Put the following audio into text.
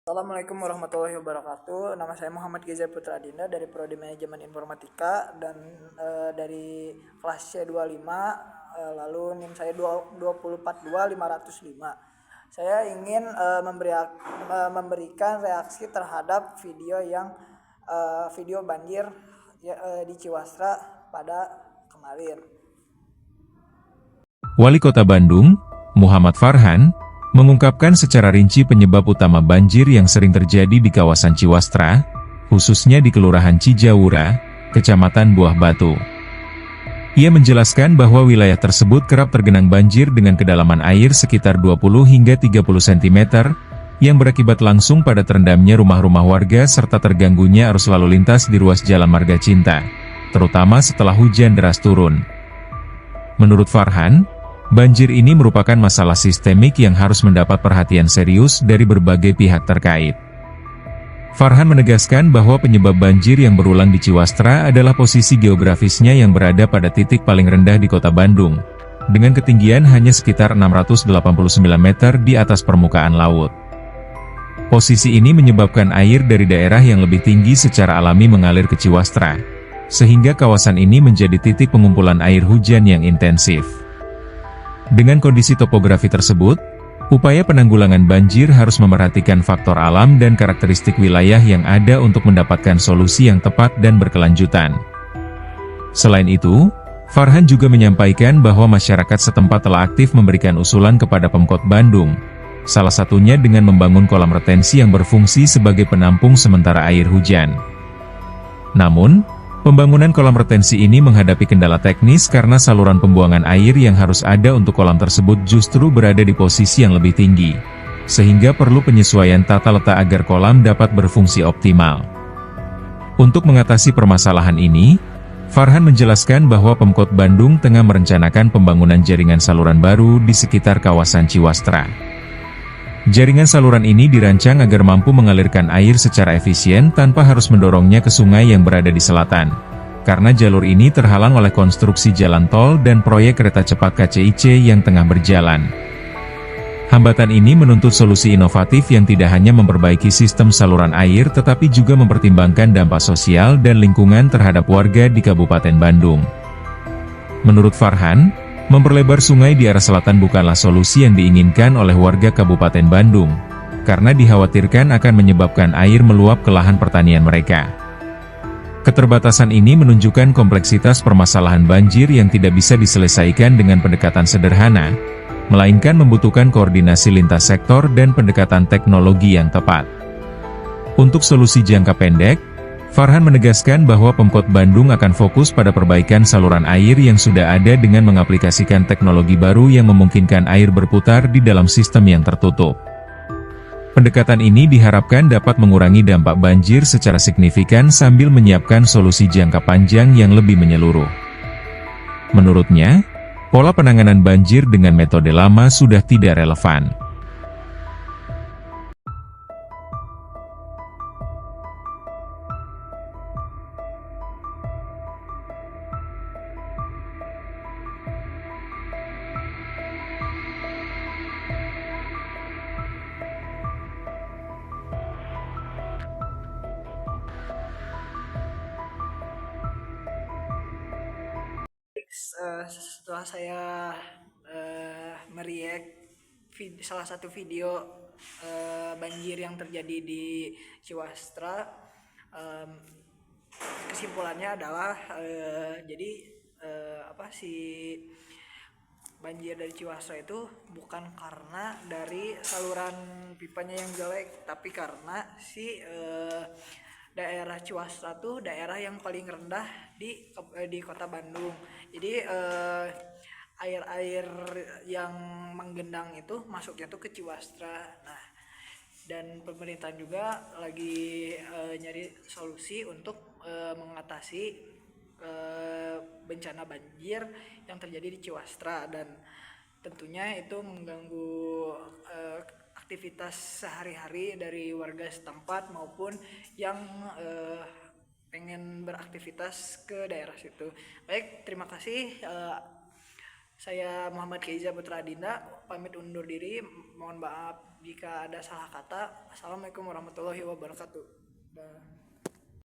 Assalamualaikum warahmatullahi wabarakatuh. Nama saya Muhammad Geza Putra Adinda dari Prodi Manajemen Informatika dan dari kelas C25, lalu NIM saya 2042505. Saya ingin memberikan reaksi terhadap video banjir di Ciwastra pada kemarin. Wali Kota Bandung, Muhammad Farhan, mengungkapkan secara rinci penyebab utama banjir yang sering terjadi di kawasan Ciwastra, khususnya di Kelurahan Cijawura, Kecamatan Buah Batu. Ia menjelaskan bahwa wilayah tersebut kerap tergenang banjir dengan kedalaman air sekitar 20 hingga 30 cm, yang berakibat langsung pada terendamnya rumah-rumah warga serta terganggunya arus lalu lintas di ruas Jalan Marga Cinta, terutama setelah hujan deras turun. Menurut Farhan, banjir ini merupakan masalah sistemik yang harus mendapat perhatian serius dari berbagai pihak terkait. Farhan menegaskan bahwa penyebab banjir yang berulang di Ciwastra adalah posisi geografisnya yang berada pada titik paling rendah di kota Bandung, dengan ketinggian hanya sekitar 689 meter di atas permukaan laut. Posisi ini menyebabkan air dari daerah yang lebih tinggi secara alami mengalir ke Ciwastra, sehingga kawasan ini menjadi titik pengumpulan air hujan yang intensif. Dengan kondisi topografi tersebut, upaya penanggulangan banjir harus memerhatikan faktor alam dan karakteristik wilayah yang ada untuk mendapatkan solusi yang tepat dan berkelanjutan. Selain itu, Farhan juga menyampaikan bahwa masyarakat setempat telah aktif memberikan usulan kepada Pemkot Bandung, salah satunya dengan membangun kolam retensi yang berfungsi sebagai penampung sementara air hujan. Namun, pembangunan kolam retensi ini menghadapi kendala teknis karena saluran pembuangan air yang harus ada untuk kolam tersebut justru berada di posisi yang lebih tinggi, sehingga perlu penyesuaian tata letak agar kolam dapat berfungsi optimal. Untuk mengatasi permasalahan ini, Farhan menjelaskan bahwa Pemkot Bandung tengah merencanakan pembangunan jaringan saluran baru di sekitar kawasan Ciwastra. Jaringan saluran ini dirancang agar mampu mengalirkan air secara efisien tanpa harus mendorongnya ke sungai yang berada di selatan, karena jalur ini terhalang oleh konstruksi jalan tol dan proyek kereta cepat KCIC yang tengah berjalan. Hambatan ini menuntut solusi inovatif yang tidak hanya memperbaiki sistem saluran air tetapi juga mempertimbangkan dampak sosial dan lingkungan terhadap warga di Kabupaten Bandung. Menurut Farhan, memperlebar sungai di arah selatan bukanlah solusi yang diinginkan oleh warga Kabupaten Bandung, karena dikhawatirkan akan menyebabkan air meluap ke lahan pertanian mereka. Keterbatasan ini menunjukkan kompleksitas permasalahan banjir yang tidak bisa diselesaikan dengan pendekatan sederhana, melainkan membutuhkan koordinasi lintas sektor dan pendekatan teknologi yang tepat. Untuk solusi jangka pendek, Farhan menegaskan bahwa Pemkot Bandung akan fokus pada perbaikan saluran air yang sudah ada dengan mengaplikasikan teknologi baru yang memungkinkan air berputar di dalam sistem yang tertutup. Pendekatan ini diharapkan dapat mengurangi dampak banjir secara signifikan sambil menyiapkan solusi jangka panjang yang lebih menyeluruh. Menurutnya, pola penanganan banjir dengan metode lama sudah tidak relevan. Setelah saya mereact salah satu video banjir yang terjadi di Ciwastra, kesimpulannya adalah jadi si banjir dari Ciwastra itu bukan karena dari saluran pipanya yang jelek, tapi karena daerah Ciwastra tuh daerah yang paling rendah di kota Bandung. Jadi air-air yang menggenang itu masuknya tuh ke Ciwastra. Nah, dan pemerintah juga lagi nyari solusi untuk mengatasi bencana banjir yang terjadi di Ciwastra, dan tentunya itu mengganggu aktivitas sehari-hari dari warga setempat maupun yang pengen beraktivitas ke daerah situ. Baik, terima kasih. Saya Muhammad Keiza Putra Adinda pamit undur diri. Mohon maaf jika ada salah kata. Assalamualaikum warahmatullahi wabarakatuh. Dah.